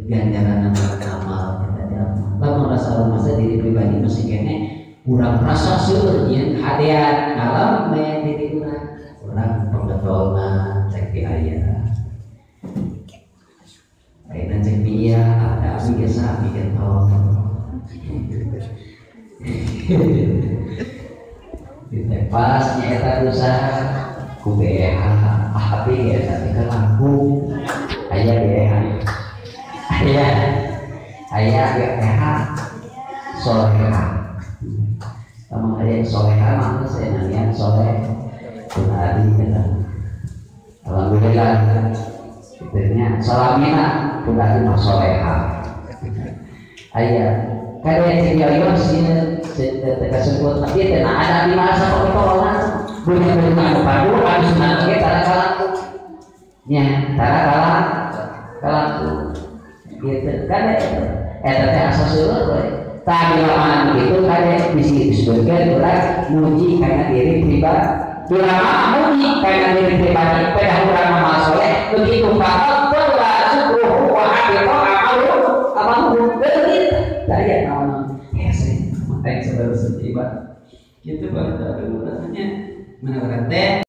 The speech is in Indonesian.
ganjaran amal kita jalan. Lamun rasa masa diri pribadi masih kene kurang rasa seueurnya hadiah alam me diri urang pengetolna cek di aya. Ayeuna cek dia ada abi biasa bikin tol. Ditepas nyata usaha ku BH tapi ya tapi kan aku ayah BH ayah BH soleha sama ayah soleha mana saya nanya soleh kunari kita alhamdulillah kitanya salamina kunari mah soleha ayah kadang yang sih teka sebut tapi tidak ada di masa pengetahuan punya padu harus nanti tara kalaku nya tara kalaku gitu kan teh asal seueur we tadi lamaan gitu kade disebutkeun urang muji kana diri pribadi ulama muji kana diri pribadi pada urang amal soleh begitu fakal la syukruhu wa habita amalu begitu tadi naon hese makanya saudara setiba gitu baru tahu rasanya mana orang teh